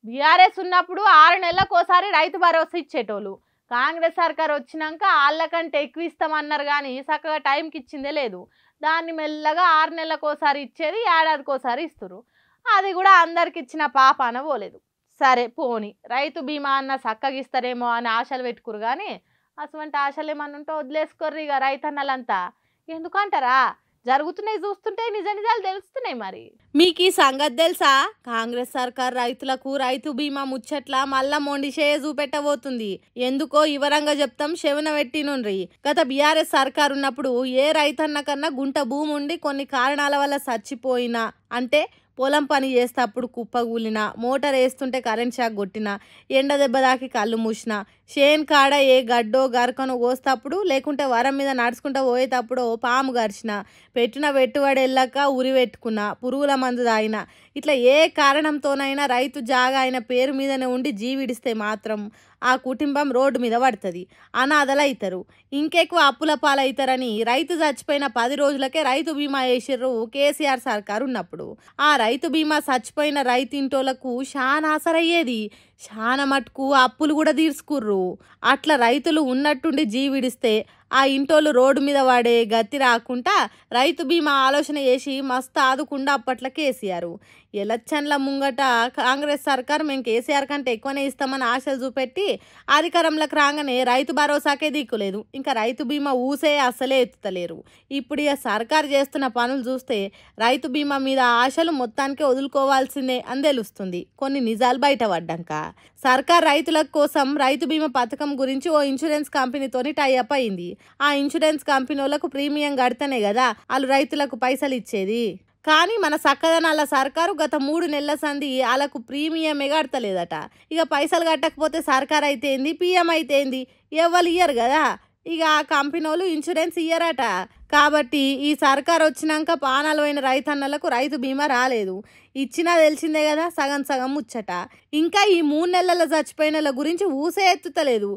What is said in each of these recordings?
BRS ఉన్నప్పుడు 6 నెలలకోసారి రైతు భరోసా ఇచ్చేటోళ్ళు. కాంగ్రెస్ సర్కార్ వచ్చినాక వాళ్ళకంటే ఎక్కువ ఇస్తామన్నారు కానీ చక్కగా టైంకి ఇచ్చిందే లేదు. దాన్ని మెల్లగా 6 నెలలకోసారి ఇచ్చేది, ఏడాదికోసారి ఇస్తారు. అది కూడా అందరికి ఇచ్చిన పాపాన పోలేదు. సరే పోని రైతు బీమా అన్న చక్కగా ఇస్తారేమో అని ఆశలు పెట్టుకురు కానీ అటువంటి ఆశలు ఏమన్నా ఉంటే వదిలేసుకోర్రు ఇక రైతన్నలంతా. ఎందుకంటారా, జరుగుతున్నాయి చూస్తుంటే నిజ నిజాలు తెలుస్తున్నాయి. మరి మీకు ఈ సంగతి తెలుసా? కాంగ్రెస్ సర్కార్ రైతులకు రైతు బీమా ముచ్చట్ల మళ్ళా మొండిషేయ చూపెట్టబోతుంది. ఎందుకో వివరంగా చెప్తాం, శవన పెట్టినుండ్రి. గత బీఆర్ఎస్ సర్కార్ ఉన్నప్పుడు ఏ రైతన్న కన్నా గుంట భూమి ఉండి కొన్ని కారణాల వల్ల చచ్చిపోయినా, అంటే పొలం పని చేసేటప్పుడు కుప్పగూలిన, మోటార్ వేస్తుంటే కరెంట్ షాక్ కొట్టిన, ఎండ దెబ్బ దాకి కళ్ళు మూసిన, షేన్ కాడ ఏ గడ్డో గరకనో కోసేటప్పుడు, లేకుంటే వరం మీద నడుచుకుంటూ పోయేటప్పుడు పాము గరిచిన, పెట్టిన పెట్టుబడి వెళ్ళాక ఉరి పెట్టుకున్న, పురుగుల మందు తాగిన, ఇట్లా ఏ కారణంతోనైనా రైతు జాగా ఆయన పేరు మీదనే ఉండి జీవిడిస్తే మాత్రం ఆ కుటుంబం రోడ్డు మీద పడుతుంది, అనాథలవుతారు, ఇంకెక్కువ అప్పుల పాలవుతారని రైతు చచ్చిపోయిన 10 రోజులకే రైతు బీమా వేసిర్రు కేసీఆర్ సర్కారు ఉన్నప్పుడు. ఆ రైతు బీమా చచ్చిపోయిన రైతింటోళ్లకు చాలా ఆసరయ్యేది. చాలా మటుకు అప్పులు కూడా తీర్చుకుర్రు. అట్లా రైతులు ఉన్నట్టుండి జీవిడిస్తే ఆ ఇంటోళ్ళు రోడ్డు మీద వాడే గతి రాకుండా రైతు బీమా ఆలోచన చేసి మస్తు ఆదుకుండా అప్పట్లో కేసీఆర్. ఎలక్షన్ల ముంగట కాంగ్రెస్ సర్కార్ మేము కేసీఆర్ కంటే ఎక్కువనే ఇస్తామని ఆశలు చూపెట్టి అధికారంలోకి రాగానే రైతు భరోసాకే దిక్కులేదు, ఇంకా రైతు బీమా ఊసే అస్సలే ఎత్తుతలేరు. ఇప్పుడు ఇక సర్కార్ చేస్తున్న పనులు చూస్తే రైతు బీమా మీద ఆశలు మొత్తానికి వదులుకోవాల్సిందే అని తెలుస్తుంది కొన్ని నిజాలు బయటపడ్డాక. సర్కార్ రైతుల కోసం రైతు బీమా పథకం గురించి ఓ ఇన్సూరెన్స్ కంపెనీతోని టైఅప్ అయింది. ఆ ఇన్సూరెన్స్ కంపెనీ వాళ్ళకు ప్రీమియం కడితేనే కదా వాళ్ళు రైతులకు పైసలు ఇచ్చేది. కానీ మన సక్కదనాల సర్కారు గత 3 నెలల సంది వాళ్ళకు ప్రీమియమే కడతలేదట. ఇక పైసలు కట్టకపోతే సర్కార్ అయితే ఏంది, పిఎం అయితే ఏంది, ఎవరు ఇయ్యరు కదా. ఇక ఆ కంపెనీ వాళ్ళు ఇన్సూరెన్స్ ఇయ్యరట. కాబట్టి ఈ సర్కార్ వచ్చినాక పానాలు అయిన రైతన్నలకు రైతు బీమా రాలేదు. ఇచ్చినా తెలిసిందే కదా, సగం సగం ముచ్చట. ఇంకా ఈ 3 నెలల చచ్చిపోయిన గురించి ఊసే ఎత్తుతలేదు.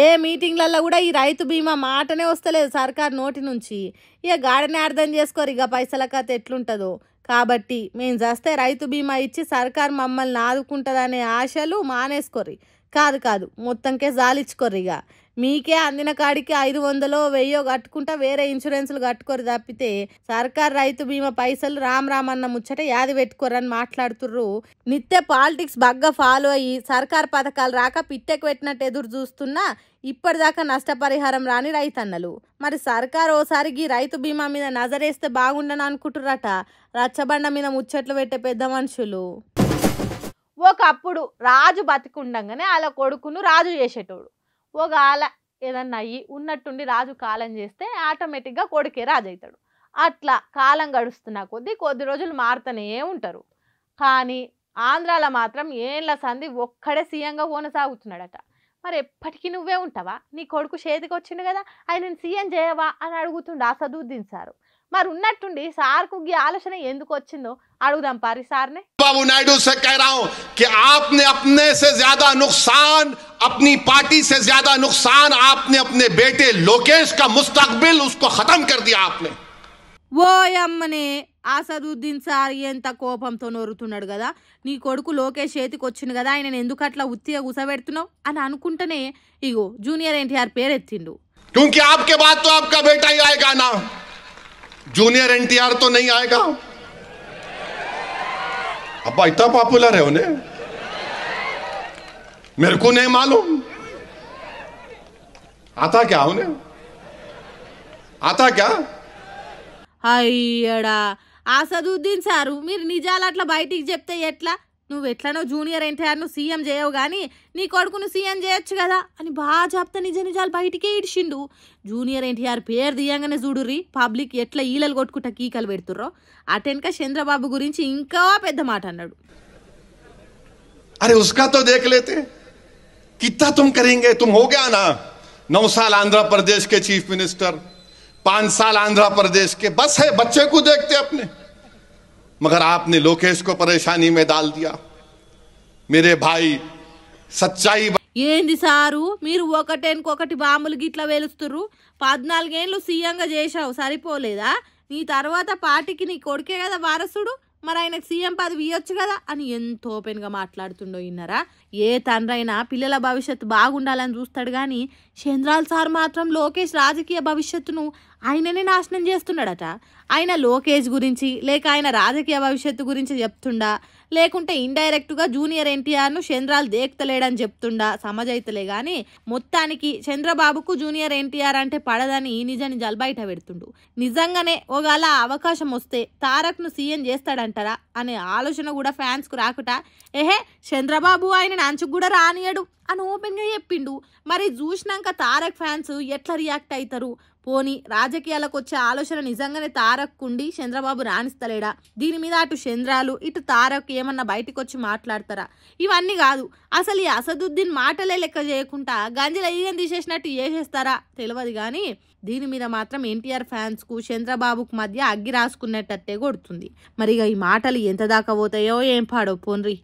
ఏ మీటింగ్లలో కూడా ఈ రైతు బీమా మాటనే వస్తలేదు సర్కార్ నోటి నుంచి. ఇక గాడనే అర్థం చేసుకోరు ఇక పైసల కథ ఎట్లుంటుందో. కాబట్టి మేము చేస్తే రైతు బీమా ఇచ్చి సర్కార్ మమ్మల్ని ఆదుకుంటుందనే ఆశలు మానేసుకోర్రి. కాదు మొత్తంకే జాలిచ్చుకోర్రి. ఇక మీకే అందిన కాడికి 500 1000 కట్టుకుంటా వేరే ఇన్సూరెన్స్లు కట్టుకోరు తప్పితే సర్కార్ రైతు బీమా పైసలు రామ్ అన్న ముచ్చట యాది పెట్టుకోరని మాట్లాడుతుర్రు. నిత్య పాలిటిక్స్ బాగా ఫాలో అయ్యి సర్కార్ పథకాలు రాక పిట్టెకు పెట్టినట్టు ఎదురు చూస్తున్నా ఇప్పటిదాకా నష్టపరిహారం రాని రైతన్నలు. మరి సర్కార్ ఓసారికి రైతు బీమా మీద నజరేస్తే బాగుండని అనుకుంటుర్రట రచ్చబండ మీద ముచ్చట్లు పెట్టే పెద్ద మనుషులు. ఒకప్పుడు రాజు బతికుండగానే వాళ్ళ కొడుకును రాజు చేసేటోడు. ఒకవేళ ఏదన్నా అయ్యి ఉన్నట్టుండి రాజు కాలం చేస్తే ఆటోమేటిక్గా కొడుకే రాజు అవుతాడు. అట్లా కాలం గడుస్తున్న కొద్ది రోజులు మారుతూనే ఉంటారు. కానీ ఆంధ్రాలో మాత్రం ఏళ్ళ సంధి ఒక్కడే సీఎంగా కొనసాగుతున్నాడట. మరి ఎప్పటికీ నువ్వే ఉంటావా? నీ కొడుకు చేతికి వచ్చిండు కదా, ఆయన సీఎం చేయవా అని అడుగుతుండే అసదుద్దీన్ సారు. మరి ఉన్నట్టుండి సార్కు ఈ ఆలోచన ఎందుకు వచ్చిందో అడుగుదాం పారి సార్నే. बाबू नायडू से कह रहा हूं कि आपने अपने से ज्यादा नुकसान, अपनी पार्टी से ज्यादा नुकसान आपने अपने बेटे लोकेश का मुस्तकबिल उसको खत्म कर दिया आपने. ఓ అమ్మనే, అసదుద్దీన్ సార్ ఎంత కోపంతో నోరుతున్నాడు కదా. నీ కొడుకు లోకేష్ చేతికి వచ్చిండు కదా, ఆయన ఎందుకు అట్లా ఉత్తిగా గుసబెడుతున్నావు అని అనుకుంటేనే ఇగో జూనియర్ ఎన్టీఆర్ పేరు ఎత్తిండు. क्योंकि आपके बाद तो आपका बेटा ही आएगा ना, जूनियर एनटीआर तो नहीं आएगा. अब्बा इतना पॉपुलर है उन्हें, मेरे को नहीं मालूम. आता क्या उन्हें, आता क्या? అయ్యడా అసదుద్దీన్ సారు, మీరు నిజాలు అట్లా బయటికి చెప్తే ఎట్లా? నువ్వు ఎట్లనో జూనియర్ ఎన్టీఆర్ను సీఎం చేయవు కానీ నీ కొడుకును సీఎం చేయొచ్చు కదా అని బాగా చెప్తా నిజాలు బయటికే ఇడిచిండు. జూనియర్ ఎన్టీఆర్ పేరు తీయంగానే చూడుర్రి పబ్లిక్ ఎట్లా ఈలలు కొట్టుకుంటా కీకలు పెడుతుర్రో. అటెనక చంద్రబాబు గురించి ఇంకా పెద్ద మాట అన్నాడు. अरे उसका तो देख लेते, कितना तुम करेंगे. तुम हो गया ना 9 साल आंध्र प्रदेश के चीफ मिनिस्टर, 5 साल आंध्र प्रदेश के, बस है बच्चे को देखते अपने. मगर आपने लोकेश को परेशानी में डाल दिया. मेरे भाई सच्चाई ఏంది సారు, మీరు ఒకటేనుకొకటి బాంబులు గిట్లా వేలుస్తుర్రు. 14 ఏళ్ళు సీఎంగా చేశావు, సరిపోలేదా? నీ తర్వాత పార్టీకి నీ కొడుకే కదా వారసుడు. మరి ఆయనకు సీఎం పదవి ఇవ్వచ్చు కదా అని ఎంతో ఓపెన్గా మాట్లాడుతుండో ఇన్నారా. ఏ తండ్రైనా పిల్లల భవిష్యత్తు బాగుండాలని చూస్తాడు కానీ చంద్రాల్ సార్ మాత్రం లోకేష్ రాజకీయ భవిష్యత్తును ఆయననే నాశనం చేస్తున్నాడట. ఆయన లోకేష్ గురించి లేక ఆయన రాజకీయ భవిష్యత్తు గురించి చెప్తుండా, లేకుంటే ఇండైరెక్ట్గా జూనియర్ ఎన్టీఆర్ను చంద్రాల్ దేక్తలేడని చెప్తుండా సమజైతలే కానీ మొత్తానికి చంద్రబాబుకు జూనియర్ ఎన్టీఆర్ అంటే పడదని నిజాలు బయట పెడుతుండు. నిజంగానే ఒకవేళ అవకాశం వస్తే తారక్ను సీఎం చేస్తాడంటారా అనే ఆలోచన కూడా ఫ్యాన్స్కు రాకుట చంద్రబాబు ఆయన అంచుకు కూడా రానియడు అని ఓపెన్గా చెప్పిండు. మరి చూసినాక తారక్ ఫ్యాన్స్ ఎట్లా రియాక్ట్ అవుతారు? పోనీ రాజకీయాలకు వచ్చే ఆలోచన నిజంగానే తారక్ ఉండి చంద్రబాబు రాణిస్తలేడా? దీని మీద అటు చంద్రాలు ఇటు తారక్ ఏమన్నా బయటకు వచ్చి మాట్లాడతారా? ఇవన్నీ కాదు, అసలు ఈ అసదుద్దీన్ మాటలే లెక్క చేయకుండా గంజల ఈగం తీసేసినట్టు చేసేస్తారా తెలియదు కానీ దీని మీద మాత్రం ఎన్టీఆర్ ఫ్యాన్స్కు చంద్రబాబుకు మధ్య అగ్గి రాసుకున్నట్టే కొడుతుంది. మరి ఈ మాటలు ఎంత దాకా పోతాయో ఏం పాడో పోన్రి.